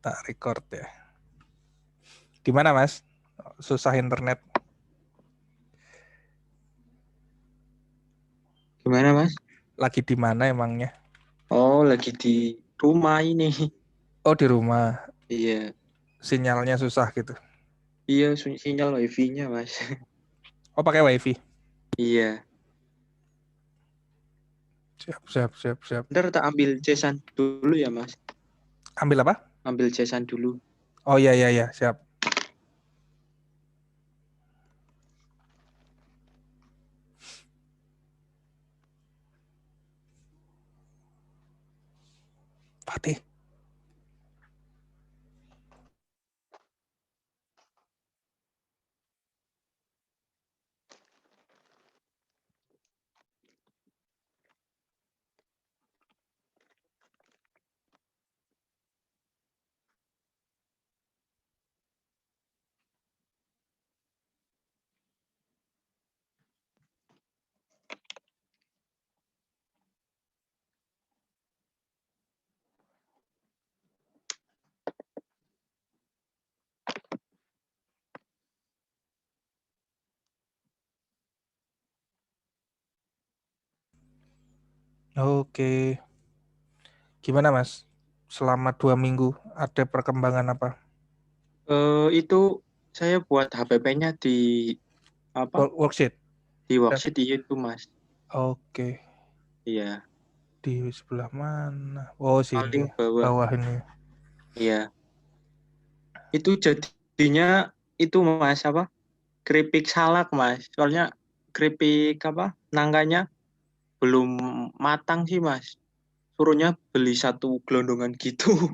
Tak record ya. Gimana Mas? Susah internet? Gimana Mas? Lagi di mana emangnya? Oh, lagi di rumah ini. Oh di rumah. Iya, Sinyalnya susah gitu. iya sinyal wifi-nya Mas. Oh pakai wifi? Iya. Siap. Ntar tak ambil cesan dulu ya Mas. Ambil apa? Ambil cesan dulu. Oh iya siap. Fatih. Oke. Gimana Mas? Selama 2 minggu ada perkembangan apa? Itu saya buat HPP-nya di apa? Worksheet? Di Dan worksheet itu Mas. oke. Iya, Di sebelah mana? Oh sini paling ya. bawah. Bawah ini. Iya. Itu jadinya itu Mas apa? Keripik salak Mas. Soalnya keripik apa? Nangkanya belum matang sih Mas. Suruhnya beli satu gelondongan gitu.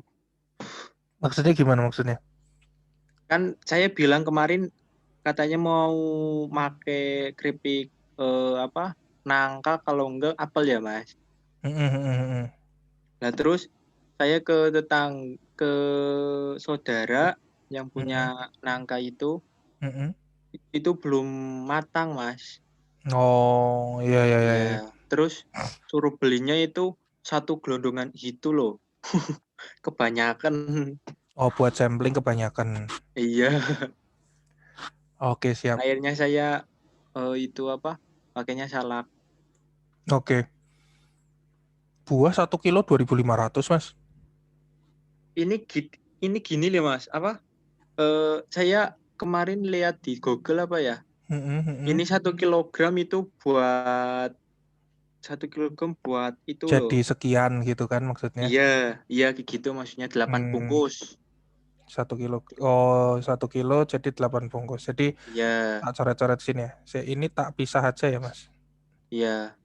Maksudnya gimana maksudnya? Kan saya bilang kemarin katanya mau make keripik apa nangka kalau enggak apel ya Mas. Hmm. Nah terus saya ke saudara yang punya nangka itu belum matang Mas. Oh iya. Iya. Terus suruh belinya itu satu gelondongan gitu loh. Kebanyakan. Oh buat sampling kebanyakan. Iya. Oke siap. Akhirnya saya itu apa? Pakainya salak. Oke. Buah 1 kilo 2.500 Mas. Ini gini loh Mas, apa? Saya kemarin lihat di Google apa ya? Mm-mm. Ini 1 kilogram itu buat 1 kilogram buat itu Jadi loh. sekian gitu kan maksudnya. Iya, iya kayak gitu maksudnya 8 Hmm, bungkus. 1 kilo. Oh 1 kilo jadi 8 bungkus. Jadi Iya, tak coret-coret sini ya. Ini tak pisah aja ya Mas. iya.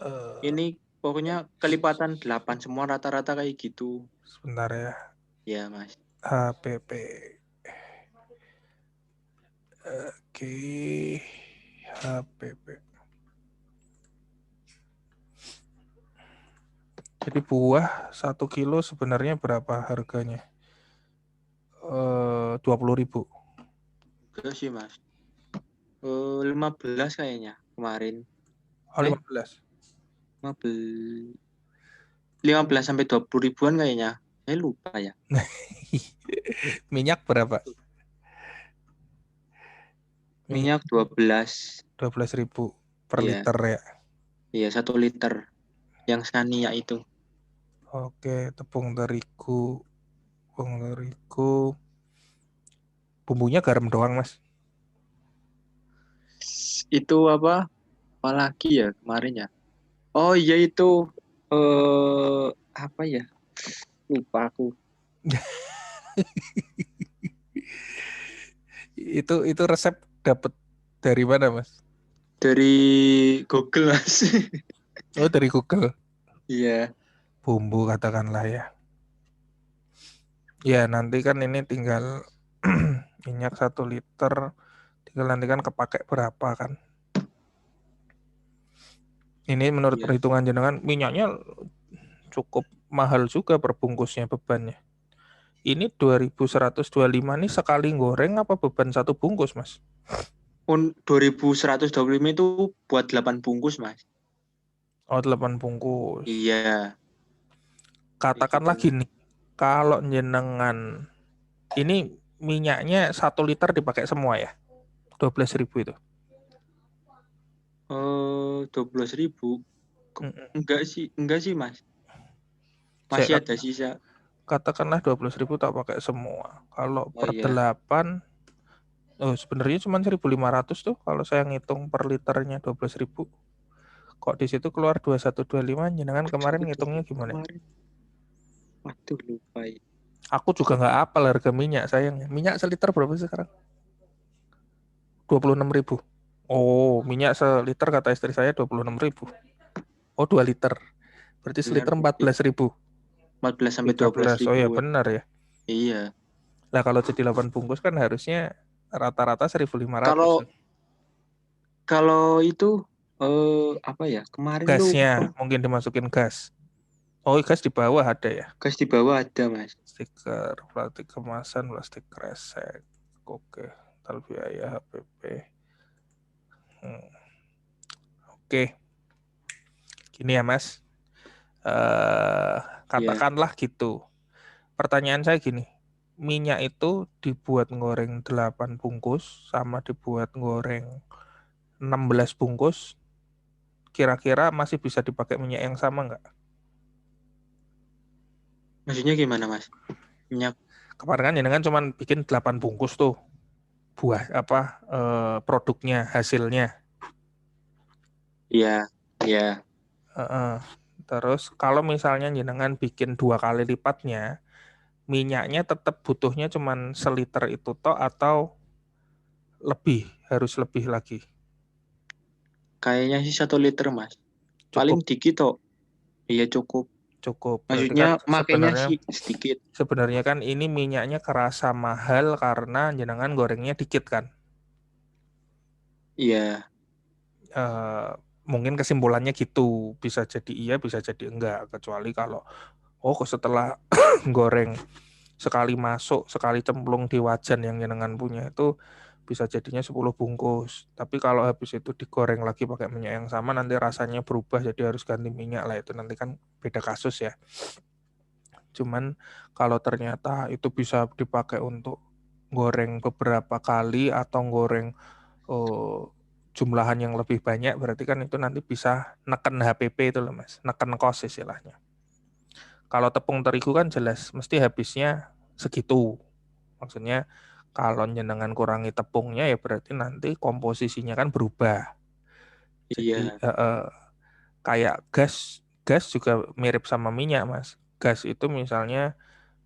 Eh, Ini pokoknya kelipatan 8 semua rata-rata kayak gitu. Sebentar ya. Ya Mas. HPP. Oke. HPP. Jadi buah 1 kilo sebenarnya berapa harganya? 20.000. Enggak sih Mas. 15 kayaknya kemarin. Oh Eh, 15. 15 15 sampai 20 ribuan kayaknya. Saya lupa ya. Minyak berapa? Minyak Minyak 12. 12.000 per Iya, liter ya. iya 1 liter yang Scania itu. Oke, tepung terigu, bumbunya garam doang mas. Itu apalagi ya kemarin ya. Oh iya itu apa ya? Lupa aku. Itu resep dapat dari mana mas? Dari Google Mas. Oh dari Google. Iya, Bumbu katakanlah ya. Ya nanti kan ini tinggal minyak 1 liter. Tinggal nanti kan kepake berapa kan. Ini menurut iya. perhitungan jenengan minyaknya cukup mahal juga perbungkusnya bebannya. Ini 2.125 nih sekali goreng apa beban 1 bungkus mas? 2125 itu buat 8 bungkus, Mas. Oh 8 bungkus. Iya, kayak gitu, Katakanlah Mas. gini, Kalau jenengan ini minyaknya 1 liter dipakai semua ya? 12.000 itu. 12.000. Mm-mm. Enggak sih Mas. Saya Masih ada sisa. katakanlah 12.000 tak pakai semua. Kalau Oh per iya. 8, sebenarnya cuma 1.500 tuh kalau saya ngitung per liternya 12.000. Kok di situ keluar 2125, jenengan kemarin ngitungnya gimana? Kemarin. Waduh lupa ya. Aku juga nggak hafal harga minyak sayangnya. Minyak seliter berapa sih sekarang? 26.000. Oh, minyak seliter kata istri saya 26.000. Oh, 2 liter. Berarti Benar seliter berarti 14.000. 14 sampai 12 13. Oh ya ribuan. benar ya. Iya. Nah, kalau jadi 8 bungkus kan harusnya rata-rata 1.500. Kalau kalau itu apa ya? Kemarin tuh Gasnya mungkin dimasukin gas. Oh, gas di bawah ada ya. gas di bawah ada Mas. Stiker, plastik kemasan, plastik kresek. Oke, total biaya HPP. Oke, gini ya Mas. Eh, Iya. Katakanlah gitu. Pertanyaan saya gini, minyak itu dibuat goreng 8 bungkus sama dibuat goreng 16 bungkus, kira-kira masih bisa dipakai minyak yang sama nggak? Maksudnya gimana Mas? Minyak. Kemarin kan jenengan cuma bikin 8 bungkus tuh buah produknya, hasilnya. Iya. Iya. Terus kalau misalnya jenengan bikin 2 kali lipatnya, minyaknya tetap butuhnya cuma seliter itu toh atau harus lebih lagi. Kayaknya sih 1 liter Mas. Paling Cukup, dikit kok. Iya cukup. cukup. Berarti Maksudnya kan makainya sebenarnya sih sedikit. sebenarnya kan ini minyaknya kerasa mahal karena jenengan gorengnya dikit kan. Iya. Eh, Mungkin kesimpulannya gitu. Bisa jadi iya, bisa jadi enggak. Kecuali kalau setelah goreng sekali masuk, sekali cemplung di wajan yang jenengan punya itu bisa jadinya 10 bungkus. Tapi kalau habis itu digoreng lagi pakai minyak yang sama nanti rasanya berubah jadi harus ganti minyak lah, itu nanti kan beda kasus ya. Cuman kalau ternyata itu bisa dipakai untuk goreng beberapa kali atau goreng eh, jumlahan yang lebih banyak, berarti kan itu nanti bisa neken HPP itu loh Mas, neken cost istilahnya. Kalau tepung terigu kan jelas mesti habisnya segitu. Maksudnya kalau jenengan kurangi tepungnya ya berarti nanti komposisinya kan berubah. Jadi Iya. kayak gas, gas juga mirip sama minyak Mas. Gas itu misalnya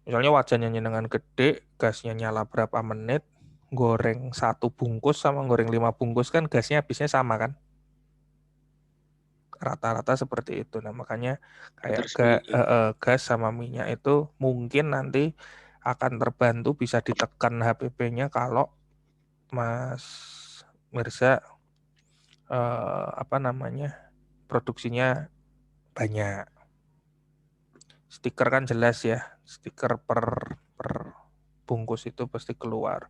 wajannya jenengan gede, gasnya nyala berapa menit, goreng 1 bungkus sama goreng 5 bungkus kan gasnya habisnya sama kan? Rata-rata seperti itu. Nah, makanya kayak Betul sekali. gas sama minyak itu mungkin nanti akan terbantu bisa ditekan HPP-nya kalau Mas Mirza apa namanya produksinya banyak. Stiker kan jelas ya, stiker per bungkus itu pasti keluar.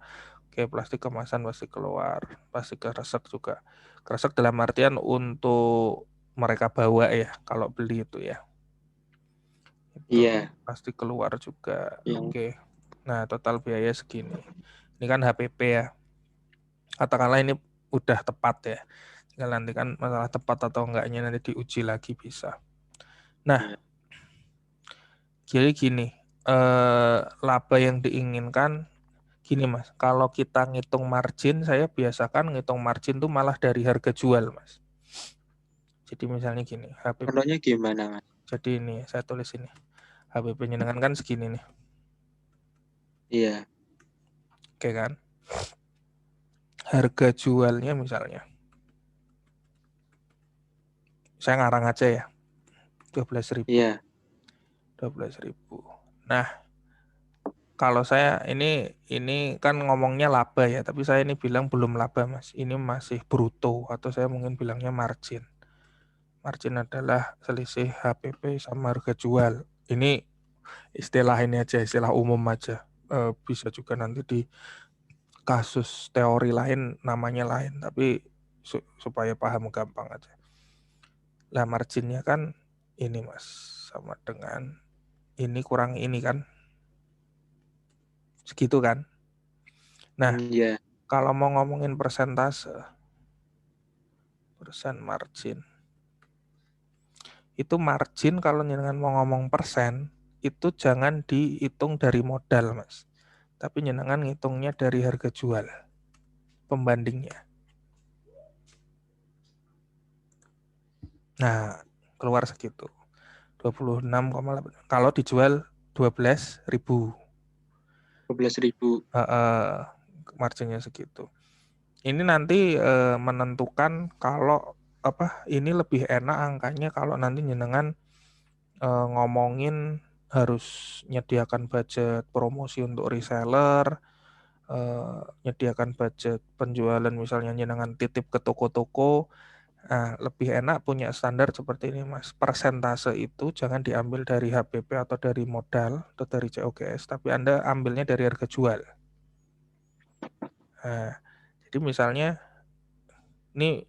Oke, plastik kemasan pasti keluar, plastik kresek juga. Kresek dalam artian untuk mereka bawa ya, kalau beli itu ya. Itu Iya. pasti keluar juga. Yang Oke. Nah, total biaya segini. Ini kan HPP ya. Katakanlah ini udah tepat ya. Tinggal nanti kan masalah tepat atau enggaknya nanti diuji lagi bisa. iya. Nah, jadi gini, laba yang diinginkan gini Mas, kalau kita ngitung margin, saya biasakan ngitung margin tuh malah dari harga jual Mas. Jadi misalnya gini, HPP, Contohnya gimana Mas? jadi ini saya tulis ini, HPP-nya dengan kan segini nih, Iya. oke kan? Harga jualnya misalnya, saya ngarang aja ya, 12.000, Iya. 12.000. Nah, kalau saya ini kan ngomongnya laba ya, tapi saya ini bilang belum laba Mas. Ini masih bruto atau saya mungkin bilangnya margin. Margin adalah selisih HPP sama harga jual. Ini istilah ini aja, istilah umum aja. Bisa juga nanti di kasus teori lain namanya lain, tapi supaya paham gampang aja. Lah marginnya kan ini Mas, sama dengan ini kurang ini kan. Segitu kan. Nah, Iya. kalau mau ngomongin persentase, persen margin, itu margin kalau jenengan mau ngomong persen, itu jangan dihitung dari modal, Mas. Tapi jenengan ngitungnya dari harga jual, pembandingnya. Nah, keluar segitu. 26,8. Kalau dijual 12.000. 12.000. Marginnya segitu. Ini nanti menentukan kalau ini lebih enak angkanya kalau nanti jenengan ngomongin harus nyediakan budget promosi untuk reseller, nyediakan budget penjualan misalnya jenengan titip ke toko-toko. Nah, lebih enak punya standar seperti ini, Mas. Persentase itu jangan diambil dari HPP atau dari modal atau dari COGS, tapi Anda ambilnya dari harga jual. Nah, jadi misalnya ini,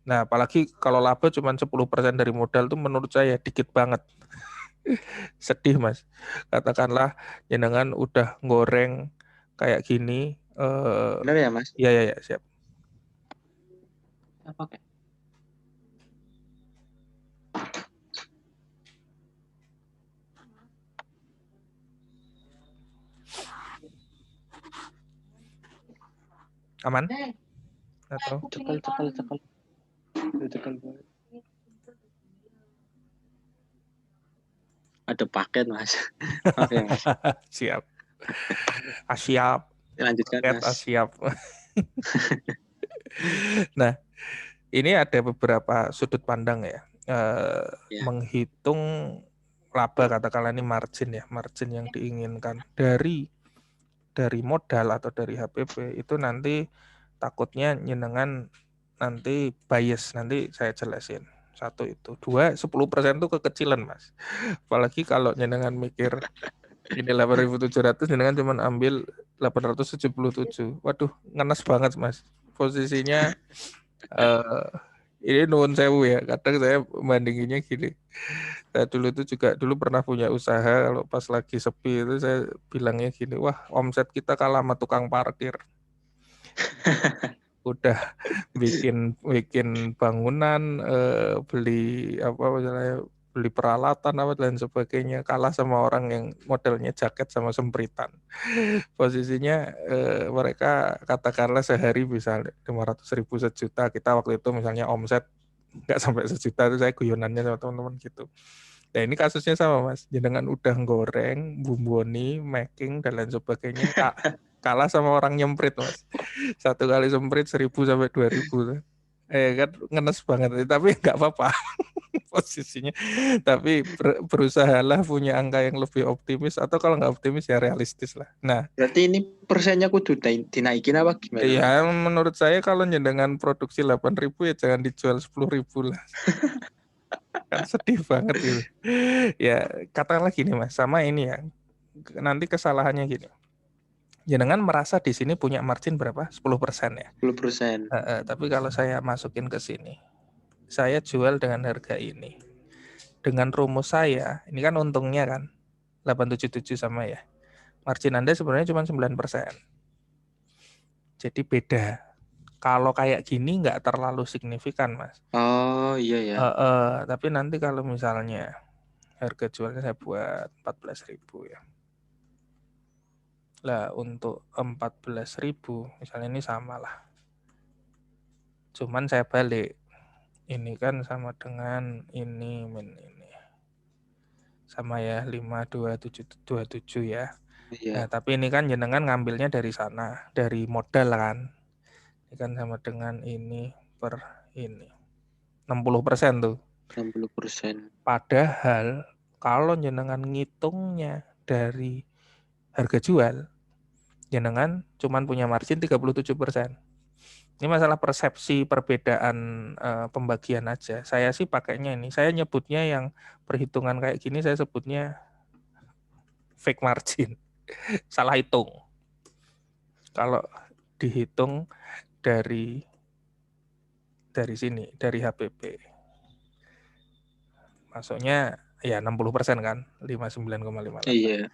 nah apalagi kalau laba cuma 10% dari modal tuh menurut saya dikit banget. Sedih, Mas. Katakanlah jenengan udah goreng kayak gini, Benar ya, Mas? ya siap. Apa kayak? Aman? Atau Cekal. Ada paket, Mas. Oke, Mas. siap. Siap. Lanjutkan, Paket Mas. siap. Nah, ini ada beberapa sudut pandang ya. Ya. Menghitung laba, katakanlah ini margin ya, margin yang diinginkan dari modal atau dari HPP itu nanti takutnya jenengan nanti bias, nanti saya jelasin. Satu itu. Dua, 10% itu kekecilan, Mas. Apalagi kalau jenengan mikir ini 8.700, jenengan cuma ambil 877. Waduh, ngenes banget, Mas. Posisinya ini nuwun sewu ya. Kadang saya bandinginnya gini. Saya dulu itu juga pernah punya usaha, kalau pas lagi sepi itu saya bilangnya gini, wah omset kita kalah sama tukang parkir. Udah bikin bangunan, beli misalnya beli peralatan dan sebagainya, kalah sama orang yang modelnya jaket sama sempritan. Posisinya mereka katakanlah sehari bisa 500.000 sejuta, kita waktu itu misalnya omset nggak sampai sejuta, itu saya guyonannya sama teman-teman gitu. Nah ini kasusnya sama, Mas, jenengan udah goreng, bumboni, making dan lain sebagainya, kalah sama orang nyemprit, Mas. Satu kali semprit 1.000 sampai 2.000 kan ngenes banget, tapi nggak apa-apa. Posisinya, tapi berusahalah punya angka yang lebih optimis, atau kalau nggak optimis ya realistis lah. Nah, Berarti ini persennya kudu dinaikin apa gimana, Mas? ya menurut saya kalau jenengan produksi 8.000 ya jangan dijual 10.000 lah. Kan sedih banget gitu. Ya katakanlah gini, Mas, sama ini ya. Nanti kesalahannya gini. Jenengan merasa di sini punya margin berapa? 10% ya. 10%. Tapi kalau saya masukin ke sini, saya jual dengan harga ini. Dengan rumus saya, ini kan untungnya kan 877 sama ya. Margin Anda sebenarnya cuma 9%. Jadi beda. Kalau kayak gini nggak terlalu signifikan, Mas. Oh, iya ya. Tapi nanti kalau misalnya harga jualnya saya buat 14.000 ya. Lah untuk 14.000 misalnya ini sama lah. Cuman saya balik. Ini kan sama dengan ini min ini. Sama ya 52727 ya. Iya. Nah, tapi ini kan jenengan ngambilnya dari sana, dari modal kan. Ini kan sama dengan ini per ini. 60% tuh. 60%. Padahal kalau jenengan ngitungnya dari harga jual, jenengan cuman punya margin 37%. Ini masalah persepsi perbedaan pembagian aja. Saya sih pakainya ini. Saya nyebutnya yang perhitungan kayak gini, saya sebutnya fake margin. Salah hitung. Kalau dihitung dari sini, dari HPP. Masuknya ya 60% kan, 59,58. Iya.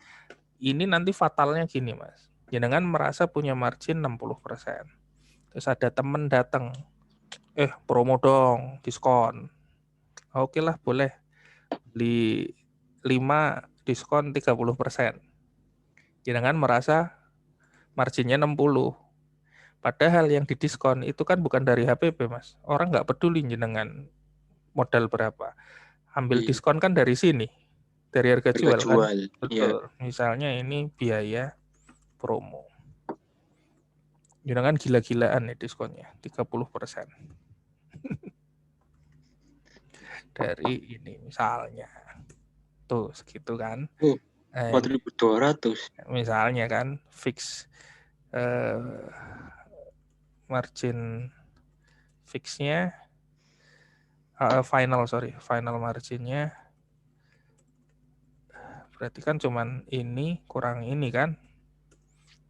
Ini nanti fatalnya gini, Mas. jenengan merasa punya margin 60%. Terus ada temen datang, promo dong, diskon. Oke lah, boleh. Beli 5, diskon 30%. Jenengan merasa marginnya 60. Padahal yang didiskon itu kan bukan dari HPP, Mas. Orang nggak peduli jenengan modal berapa. Ambil diskon kan dari sini, dari harga Harga jual kan. jual. Ya. Betul. Misalnya ini biaya promo. Jenengan gila-gilaan nih diskonnya, 30%. Dari ini misalnya. Tuh, segitu kan. Oh, Ini 4.200. misalnya kan fix margin fixnya final marginnya berarti kan cuman ini kurang ini kan,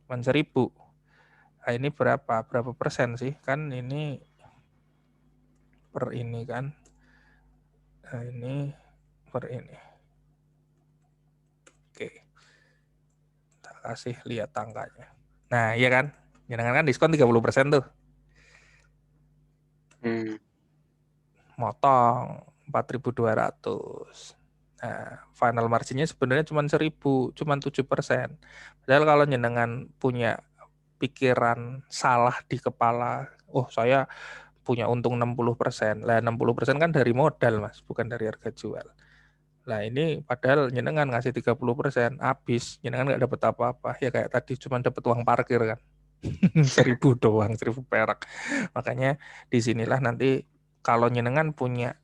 cuman 1.000. Nah, ini berapa persen sih kan, ini per ini kan, nah, ini per ini. Oke, kita kasih lihat angkanya. Nah iya kan, jangan diskon 30% tuh, motong 4.200. Nah, final marginnya sebenarnya cuma 1.000, cuma 7%. Padahal kalau jenengan punya pikiran salah di kepala, oh saya punya untung 60%. Lah 60% kan dari modal, Mas, bukan dari harga jual. Lah ini padahal jenengan ngasih 30%, habis jenengan nggak dapat apa-apa. Ya kayak tadi cuma dapat uang parkir kan. 1.000 doang, 1.000 perak. Makanya disinilah nanti kalau jenengan punya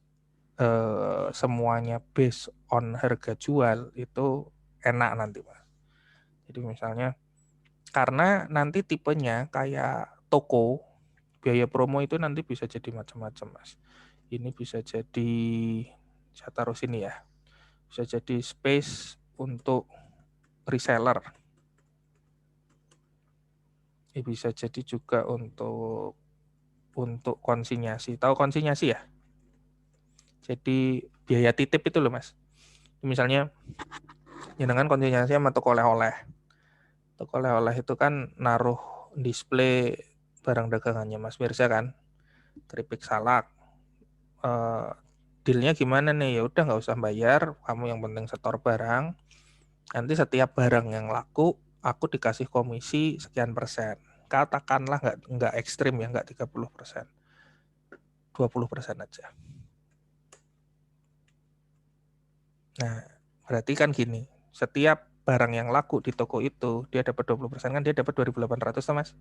semuanya based on harga jual itu enak nanti, Mas. Jadi misalnya karena nanti tipenya kayak toko, biaya promo itu nanti bisa jadi macam-macam, Mas. Ini bisa jadi, saya taruh sini ya, bisa jadi space untuk reseller. Ini bisa jadi juga untuk konsinyasi. Tahu konsinyasi ya? Jadi biaya titip itu loh, Mas. Misalnya jenengan konsinyasi sama toko oleh-oleh. Toko oleh-oleh itu kan naruh display barang dagangannya Mas Mirza kan. Keripik salak. Dealnya gimana nih? Ya udah nggak usah bayar, kamu yang penting setor barang. Nanti setiap barang yang laku, aku dikasih komisi sekian persen. Katakanlah nggak ekstrim ya, nggak 30%. 20% aja. Nah, berarti kan gini, setiap barang yang laku di toko itu, dia dapat 20% kan, dia dapat 2.800 tuh, Mas.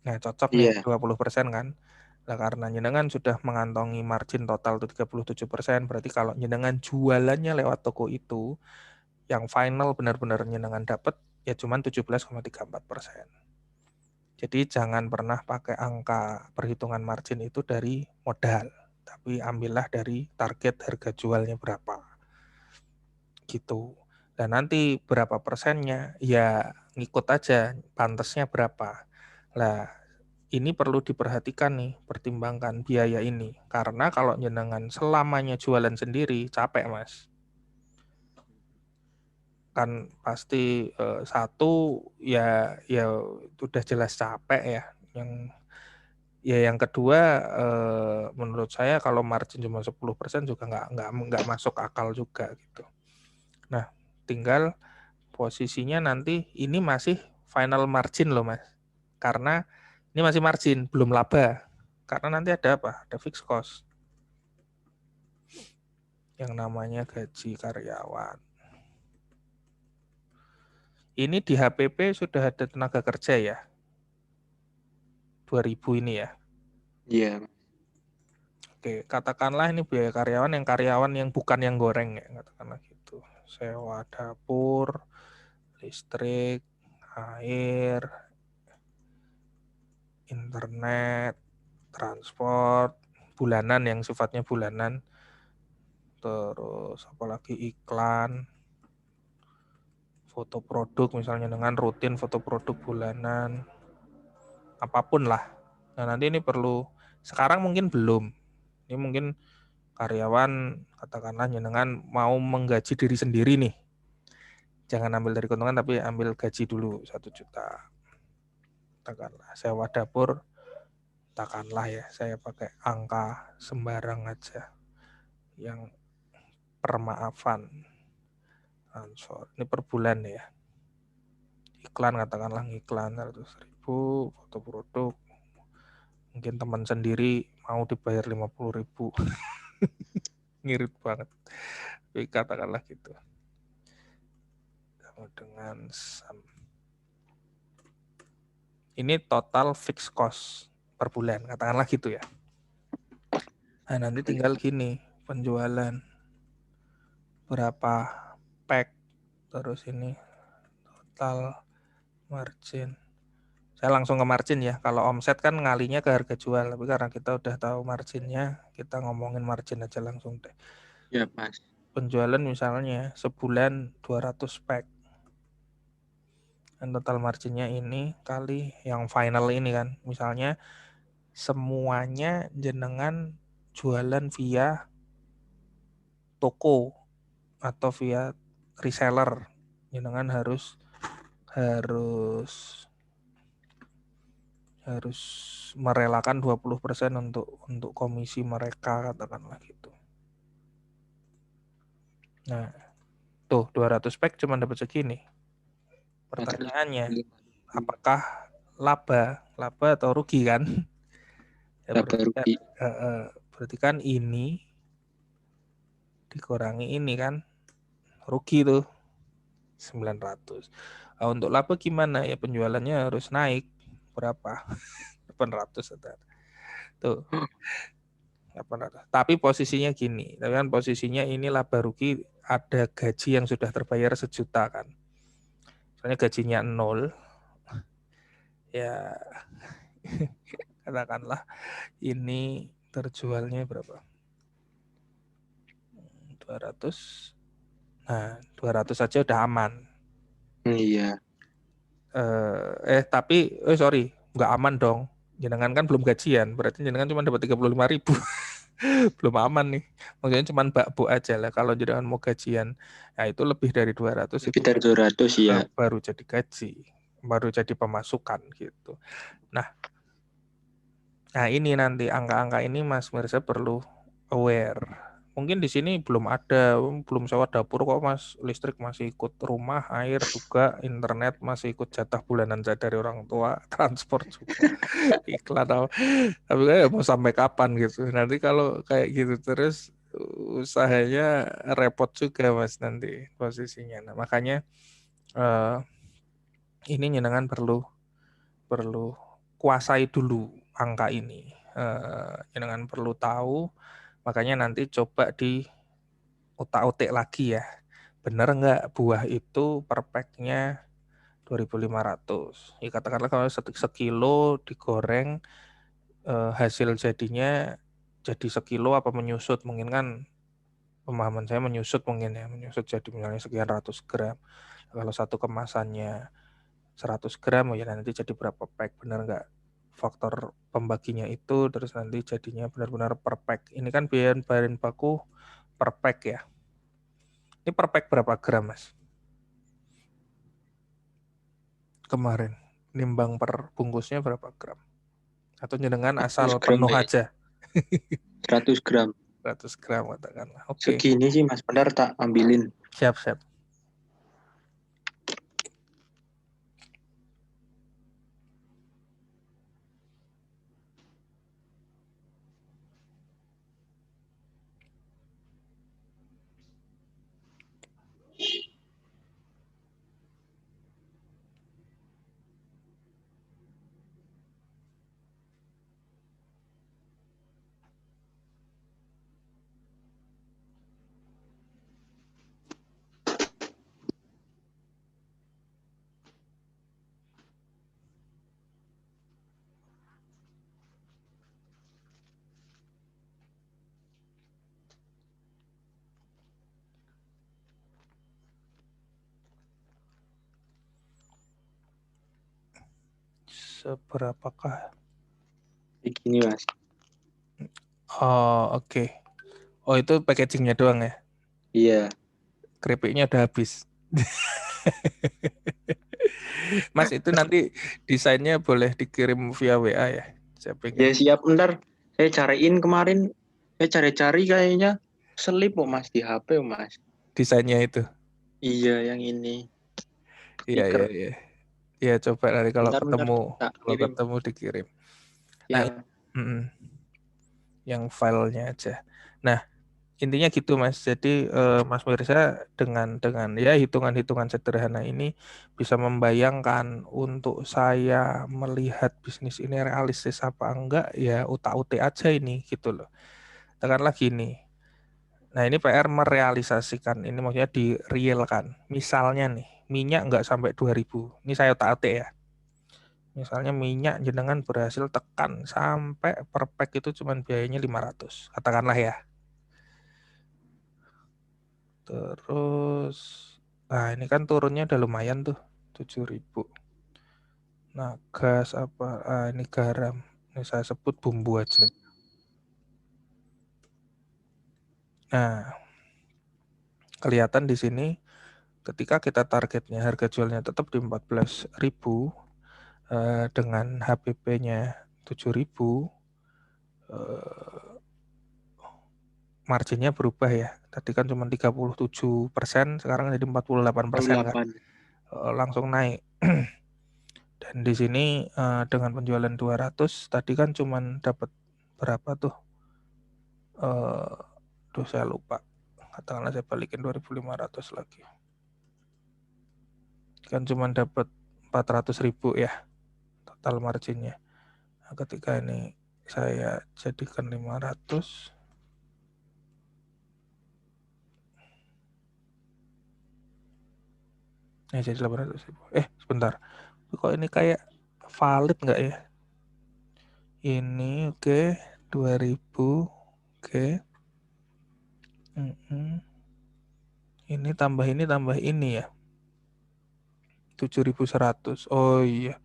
Nah, cocok nih, 20% kan. Nah, karena jenengan sudah mengantongi margin total itu 37%, berarti kalau jenengan jualannya lewat toko itu, yang final benar-benar jenengan dapat, ya cuma 17,34%. Jadi jangan pernah pakai angka perhitungan margin itu dari modal, tapi ambillah dari target harga jualnya berapa. Gitu. Dan nanti berapa persennya, ya ngikut aja, pantasnya berapa. Lah, ini perlu diperhatikan nih, pertimbangkan biaya ini. Karena kalau jenengan selamanya jualan sendiri, capek, Mas. Kan pasti satu ya udah jelas capek ya. Yang kedua menurut saya kalau margin cuma 10% juga nggak masuk akal juga gitu. Nah, tinggal posisinya nanti ini masih final margin loh, Mas. Karena ini masih margin, belum laba. Karena nanti ada apa? Ada fixed cost. Yang namanya gaji karyawan. Ini di HPP sudah ada tenaga kerja ya? 2.000 ini ya? Iya. Oke, katakanlah ini biaya karyawan yang bukan yang goreng ya, katakanlah gitu. Sewa dapur, listrik, air, internet, transport, bulanan yang sifatnya bulanan, terus apalagi iklan, foto produk misalnya dengan rutin foto produk bulanan, apapun lah. Nah nanti ini perlu, sekarang mungkin belum, ini mungkin karyawan katakanlah jenengan mau menggaji diri sendiri nih, Jangan ambil dari keuntungan tapi ambil gaji dulu 1 juta. Katakanlah sewa dapur, katakanlah ya saya pakai angka sembarang aja yang permaafan ansor. Ini per bulan ya. Iklan katakanlah iklan 100.000, foto produk. Mungkin teman sendiri mau dibayar 50.000. Ngirit banget. Tapi katakanlah gitu. Dengan ini total fixed cost per bulan, katakanlah gitu ya. Nah, nanti tinggal gini, penjualan berapa pack, terus ini total margin. Saya langsung ke margin ya. Kalau omset kan ngalinya ke harga jual, tapi karena kita udah tahu marginnya, kita ngomongin margin aja langsung deh. Ya, Mas. Penjualan misalnya sebulan 200 pack. Dan total marginnya ini kali yang final ini kan. Misalnya semuanya jenengan jualan via toko atau via reseller. Jenengan harus merelakan 20% untuk komisi mereka, katakanlah gitu. Nah, tuh 200 pack cuma dapat segini. Pertanyaannya, apakah laba atau rugi kan? Ya, berarti kan ini dikurangi ini kan rugi tuh 900. Nah, untuk laba gimana ya, penjualannya harus naik berapa? 800 tuh. 800. Tapi posisinya gini, tapi kan posisinya ini laba rugi ada gaji yang sudah terbayar 1 juta kan. Soalnya gajinya 0 ya katakanlah ini terjualnya berapa? 200. Nah, 200 saja udah aman. Iya. Tapi sorry, nggak aman dong. Jenengan kan belum gajian, berarti jenengan cuma dapat 35.000. Belum aman nih. Maksudnya cuma bakbo aja lah. Kalau jenengan mau gajian, nah itu lebih dari 200 Lebih itu dari 200 ya. baru jadi gaji, baru jadi pemasukan gitu. Nah ini nanti angka-angka ini Mas Mirza perlu aware. Mungkin di sini belum sewa dapur kok Mas, listrik masih ikut rumah, air juga, internet masih ikut jatah bulanan saya dari orang tua, transport juga, iklan apa. Tapi kayak mau sampai kapan gitu. Nanti kalau kayak gitu terus usahanya repot juga Mas nanti posisinya. Nah, makanya ini jenengan perlu kuasai dulu angka ini. Jenengan perlu tahu, makanya nanti coba di utak-utik lagi ya. Benar nggak buah itu per packnya 2.500? Ya katakanlah kalau sekilo digoreng hasil jadinya jadi sekilo apa menyusut, mungkin kan pemahaman saya menyusut mungkin ya, menyusut jadi misalnya sekian ratus gram. Kalau satu kemasannya 100 gram ya nanti jadi berapa pack, benar nggak faktor pembaginya itu, terus nanti jadinya benar-benar per pack. Ini kan biaya bahan baku per pack ya. Ini per pack berapa gram Mas? Kemarin nimbang per bungkusnya berapa gram? Atau jenengan 100 asal gram penuh ya. aja? 100 gram. 100 gram katakanlah. Oke. Segini sih Mas, benar tak ambilin. Siap. Seberapakah? Begini Mas. Oh, oke. Oh, itu packagingnya doang ya? Iya. Keripiknya udah habis. Mas itu nanti desainnya boleh dikirim via WA ya. Saya Ya pengen siap, ntar saya cariin kemarin. Saya cari-cari kayaknya selip kok Mas di HP Mas. desainnya itu. Iya yang ini Iya, iya, stiker. iya. Ya coba nanti kalau Bentar-bentar ketemu tak kirim. dikirim. Nah, Ya, mm-mm, yang filenya aja. Nah, intinya gitu Mas. Jadi Mas Mirza dengan ya hitungan-hitungan sederhana ini bisa membayangkan untuk saya melihat bisnis ini realistis apa enggak ya utak-utik aja ini gitu loh. Katakanlah gini. Nah, ini PR merealisasikan ini maksudnya direalkan. Misalnya nih, minyak enggak sampai 2000. Ini saya utak-atik ya. Misalnya minyak jenengan berhasil tekan sampai per pack itu cuman biayanya 500. Katakanlah ya. Terus, nah ini kan turunnya udah lumayan tuh, 7.000. Nah, gas apa? Ini garam. Ini saya sebut bumbu aja. Nah, kelihatan di sini ketika kita targetnya harga jualnya tetap di 14.000 dengan HPP-nya 7.000, marginnya berubah ya. Tadi kan cuma 37%, sekarang jadi 48% kan. 08. Langsung naik. Dan di sini dengan penjualan 200 tadi kan cuman dapat berapa tuh? Saya lupa. Katakanlah saya balikin 2.500 lagi. Kan cuman dapat 400.000 ya total marginnya. Nah, ketika ini saya jadikan 500, jadi 800.000. Sebentar. Kok ini kayak valid nggak ya? Ini oke, 2000 oke. Ini tambah ini ya. 7.100. Oh iya.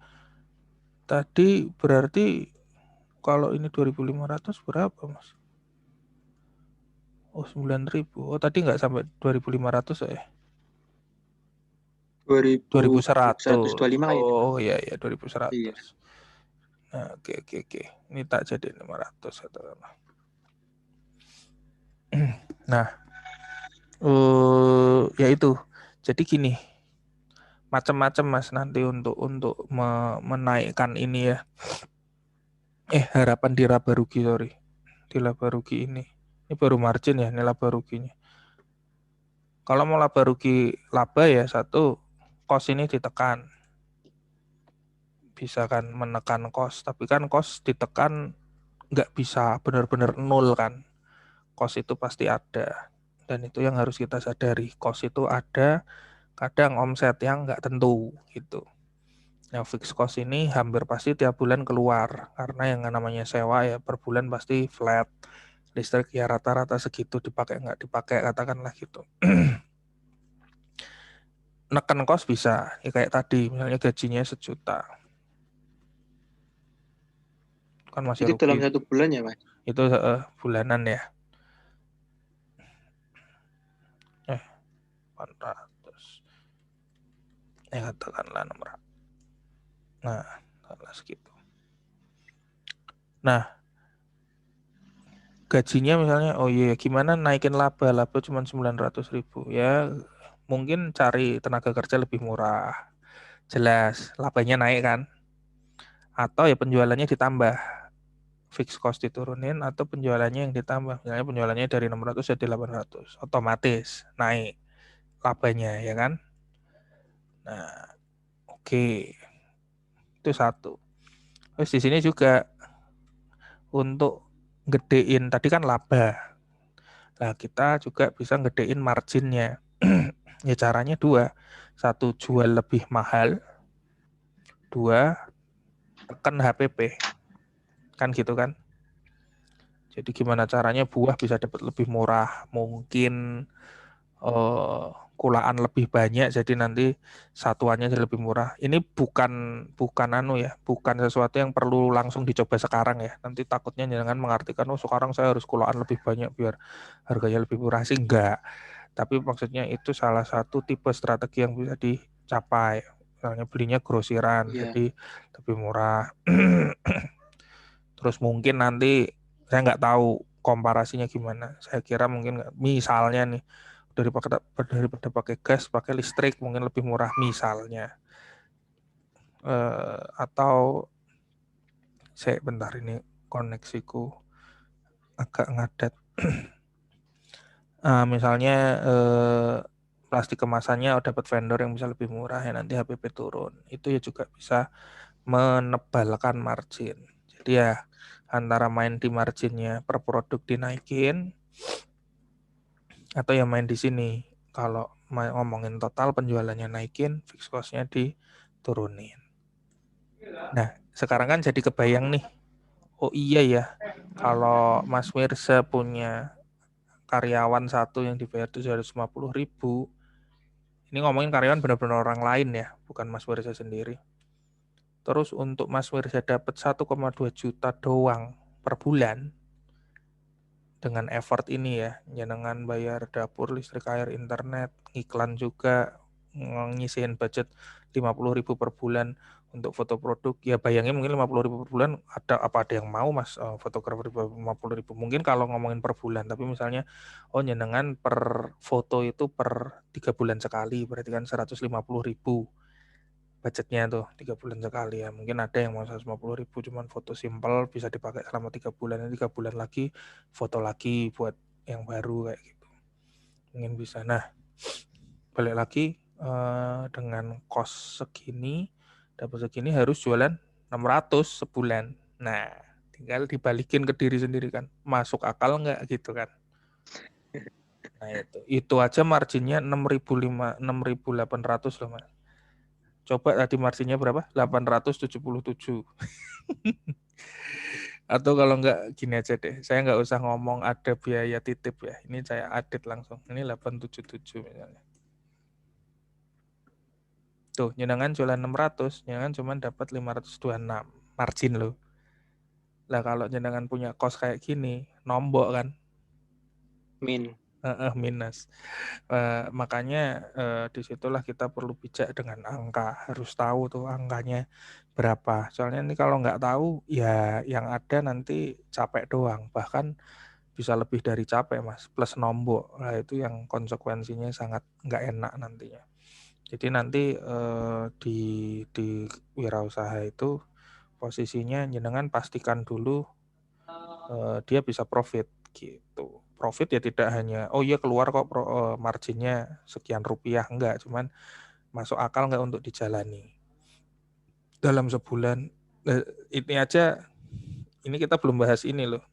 Tadi berarti kalau ini 2.500 berapa, Mas? Oh, 9.000. Oh, tadi nggak sampai 2.500 ya? 2.100. 2125 ini. Oh iya, iya, Iya. 2.100. Nah, oke, oke, oke. Ini tak jadi 500 katakanlah. Nah, ya itu. Jadi gini, macam-macam Mas nanti untuk menaikkan ini ya. Harapan di laba rugi, sorry. Di laba rugi ini. Ini baru margin ya, ini laba ruginya. Kalau mau laba rugi laba ya satu, cost ini ditekan. Bisa kan menekan cost, tapi kan cost ditekan nggak bisa benar-benar nol kan. Cost itu pasti ada. Dan itu yang harus kita sadari. Cost itu ada, kadang omset yang nggak tentu gitu. Nah, fixed cost ini hampir pasti tiap bulan keluar. Karena yang namanya sewa ya per bulan pasti flat. Listrik ya rata-rata segitu, dipakai nggak dipakai, katakanlah gitu. Neken cost bisa, ya kayak tadi, misalnya gajinya 1 juta. Kan masih Itu dalam rugi. 1 bulan ya, Mas? Itu bulanan ya. 400. Katakanlah 600. Nah, segitu. Nah, gajinya misalnya, oh iya, gimana naikin laba cuma 900.000 ya, mungkin cari tenaga kerja lebih murah, jelas labanya naik kan, atau ya penjualannya ditambah, fixed cost diturunin, atau penjualannya yang ditambah, misalnya penjualannya dari 600 jadi 800, otomatis naik labanya ya kan. Nah, oke, itu satu. Terus di sini juga untuk gedein, tadi kan laba. Nah, kita juga bisa gedein marginnya. Ya caranya dua. Satu, jual lebih mahal. Dua, tekan HPP. Kan gitu kan. Jadi gimana caranya buah bisa dapat lebih murah. Mungkin kulaan lebih banyak, jadi nanti satuannya jadi lebih murah. Ini bukan bukan sesuatu yang perlu langsung dicoba sekarang ya. Nanti takutnya jangan mengartikan sekarang saya harus kulaan lebih banyak biar harganya lebih murah sih, enggak. Tapi maksudnya itu salah satu tipe strategi yang bisa capai. Misalnya belinya grosiran, Iya. jadi lebih murah. Terus mungkin nanti saya nggak tahu komparasinya gimana. Saya kira mungkin misalnya nih daripada pakai gas, pakai listrik mungkin lebih murah misalnya. Atau saya bentar ini koneksiku agak ngadat. Misalnya plastik kemasannya dapat vendor yang bisa lebih murah ya nanti HPP turun. Itu ya juga bisa menebalkan margin. Jadi ya antara main di marginnya per produk dinaikin atau yang main di sini. Kalau ngomongin total penjualannya naikin, fixed cost-nya diturunin. Nah, sekarang kan jadi kebayang nih. Oh iya ya, kalau Mas Mirza punya karyawan satu yang dibayar 750.000, ini ngomongin karyawan benar-benar orang lain ya, bukan Mas Mirza sendiri. Terus untuk Mas Mirza dapat 1,2 juta doang per bulan, dengan effort ini ya, dengan bayar dapur, listrik, air, internet, iklan juga, ngisiin budget 50.000 per bulan untuk foto produk, ya bayangin mungkin 50.000 per bulan, ada yang mau mas fotografer 50.000, mungkin kalau ngomongin per bulan, tapi misalnya nyenengan per foto itu per 3 bulan sekali, berarti kan 150.000 budgetnya tuh 3 bulan sekali ya. Mungkin ada yang mau 150.000 cuman foto simpel bisa dipakai selama 3 bulan, 3 bulan lagi foto lagi buat yang baru kayak gitu. Mungkin bisa. Nah, balik lagi dengan cost segini, dapat segini harus jualan 600 sebulan. Nah, tinggal dibalikin ke diri sendiri kan. Masuk akal nggak gitu kan. Nah, itu aja marginnya 6.800 loh, Mas. Coba tadi marginnya berapa? 877. Atau kalau nggak gini aja deh, saya nggak usah ngomong ada biaya titip ya. Ini saya adit langsung. Ini 877 misalnya. Tuh, nyenangan jualan 600, nyenangan cuma dapat 526 margin loh. Lah kalau nyenangan punya kos kayak gini, nombok kan? Minus. Makanya disitulah kita perlu bijak dengan angka, harus tahu tuh angkanya berapa. Soalnya ini kalau nggak tahu ya yang ada nanti capek doang, bahkan bisa lebih dari capek mas, plus nombok. Nah itu yang konsekuensinya sangat nggak enak nantinya. Jadi nanti di wirausaha itu posisinya jenengan pastikan dulu dia bisa profit gitu. Profit ya tidak hanya keluar kok marginnya sekian rupiah, enggak, cuman masuk akal enggak untuk dijalani dalam sebulan. Ini aja, ini kita belum bahas ini loh,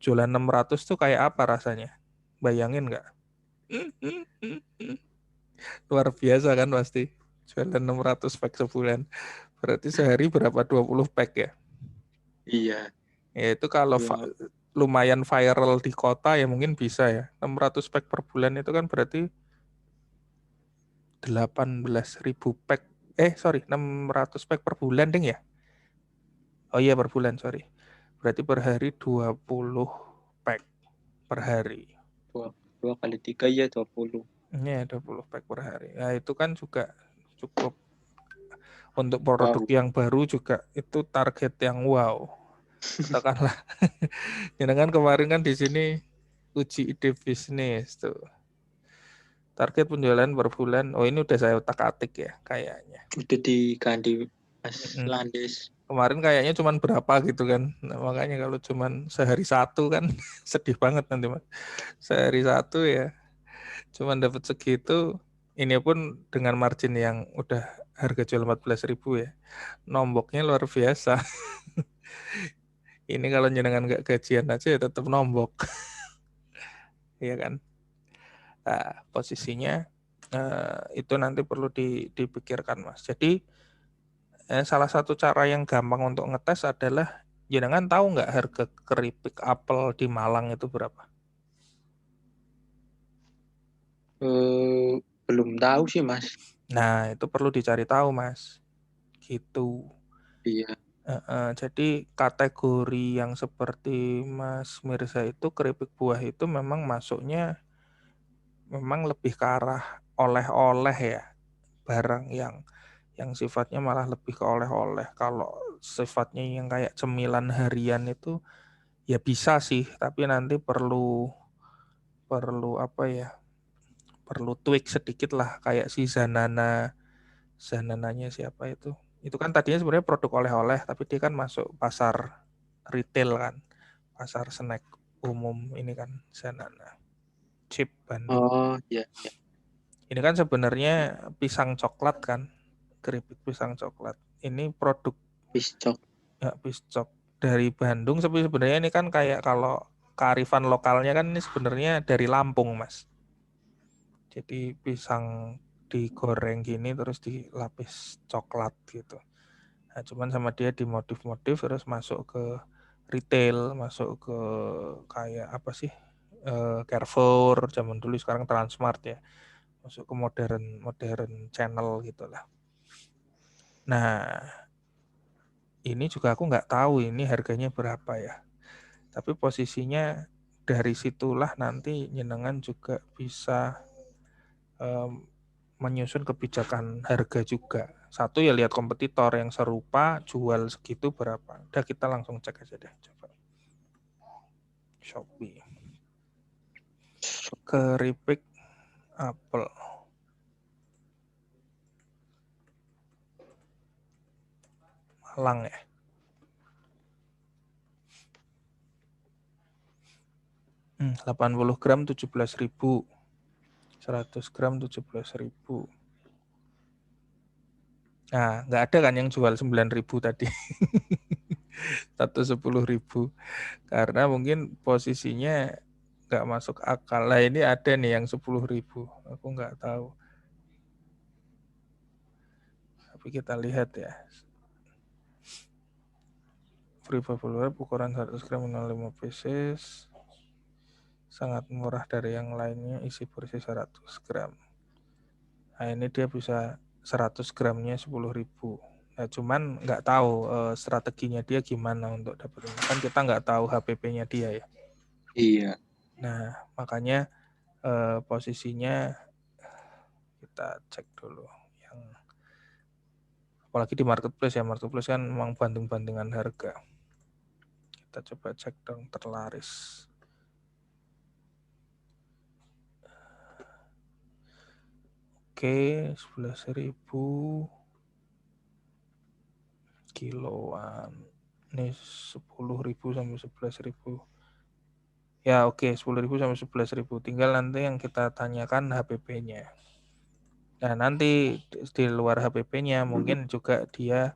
jualan 600 tuh kayak apa rasanya, bayangin enggak? Luar biasa kan pasti, jualan 600 pack sebulan, berarti sehari berapa, 20 pack ya. Iya. Ya itu kalau lumayan viral di kota ya mungkin bisa ya. 600 pack per bulan itu kan berarti 18.000 pack. 600 pack per bulan ding ya. Oh iya per bulan, sorry. Berarti per hari 20 pack per hari. 2 kali 3 ya 20. Ini 20 pack per hari. Nah itu kan juga cukup untuk produk yang baru juga itu target yang wow. Katakanlah. Jangan kemarin kan di sini uji ide bisnis tuh. Target penjualan per bulan, ini udah saya otak-atik ya kayaknya. Udah diganti Mas Landes. Kemarin kayaknya cuman berapa gitu kan. Nah, makanya kalau cuman sehari satu kan sedih banget nanti mas. Sehari satu ya cuman dapat segitu. Ini pun dengan margin yang udah harga jual 14.000 ya. Nomboknya luar biasa. Ini kalau jenengan nggak gajian aja ya tetap nombok. Iya kan. Nah, posisinya itu nanti perlu dipikirkan mas. Jadi salah satu cara yang gampang untuk ngetes adalah jenengan tahu nggak harga keripik apel di Malang itu berapa? Belum tahu sih mas. Nah itu perlu dicari tahu mas. Gitu. Iya. Jadi kategori yang seperti Mas Mirza itu keripik buah itu memang masuknya memang lebih ke arah oleh-oleh ya. barang yang sifatnya malah lebih ke oleh-oleh. Kalau sifatnya yang kayak cemilan harian itu ya bisa sih, tapi nanti perlu apa ya? Perlu tweak sedikit lah, kayak si Zanananya siapa itu? Itu kan tadinya sebenarnya produk oleh-oleh, tapi dia kan masuk pasar retail kan, pasar snack umum ini kan Zanana, Chip Bandung. Oh, iya, iya. Ini kan sebenarnya pisang coklat kan, keripik pisang coklat. Ini produk Piscok. piscok dari Bandung, tapi sebenarnya ini kan kayak kalau kearifan lokalnya kan ini sebenarnya dari Lampung, Mas. Jadi pisang digoreng gini terus dilapis coklat gitu. Nah, cuman sama dia dimodif-modif terus masuk ke retail, masuk ke kayak apa sih? Carrefour zaman dulu, sekarang Transmart ya. Masuk ke modern channel gitulah. Nah, ini juga aku nggak tahu ini harganya berapa ya. Tapi posisinya dari situlah nanti jenengan juga bisa menyusun kebijakan harga juga. Satu ya lihat kompetitor yang serupa jual segitu berapa. Udah kita langsung cek aja deh, coba. Shopee. Keripik apel. Malang ya. 80 gram 17.000. 100 gram 17.000. Nah, nggak ada kan yang jual 9.000 tadi. 110.000. Karena mungkin posisinya nggak masuk akal. Lah ini ada nih yang 10.000. Aku nggak tahu. Tapi kita lihat ya. Free bubble wrap ukuran 100 gram 05 pieces. Sangat murah dari yang lainnya, isi bersih 100 gram. Nah ini dia bisa 100 gramnya 10.000. Nah cuman nggak tahu strateginya dia gimana untuk dapetin. Kan kita nggak tahu HPP-nya dia ya. Iya. Nah makanya posisinya kita cek dulu. Yang apalagi di marketplace ya, marketplace kan memang banding-bandingan harga. Kita coba cek dong terlaris. Oke, 11.000 kiloan. Ini 10.000 sampai 11.000. Ya oke, 10.000 sampai 11.000. Tinggal nanti yang kita tanyakan HPP-nya. Nah nanti di luar HPP-nya mungkin juga dia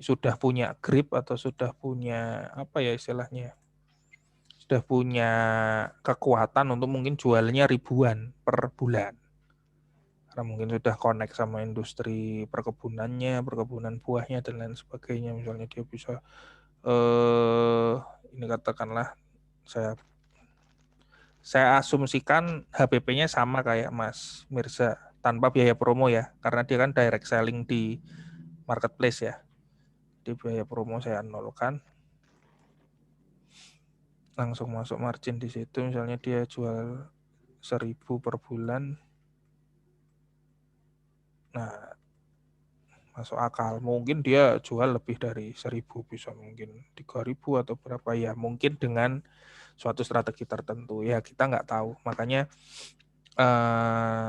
sudah punya grip atau sudah punya apa ya istilahnya, sudah punya kekuatan untuk mungkin jualnya ribuan per bulan. Karena mungkin sudah connect sama industri perkebunannya, perkebunan buahnya dan lain sebagainya. Misalnya dia bisa ini katakanlah saya asumsikan HPP-nya sama kayak Mas Mirza tanpa biaya promo ya, karena dia kan direct selling di marketplace ya. Di biaya promo saya nolkan. Langsung masuk margin di situ, misalnya dia jual 1.000 per bulan. Nah, masuk akal. Mungkin dia jual lebih dari 1.000, bisa mungkin 3.000 atau berapa ya. Mungkin dengan suatu strategi tertentu. Ya kita nggak tahu. Makanya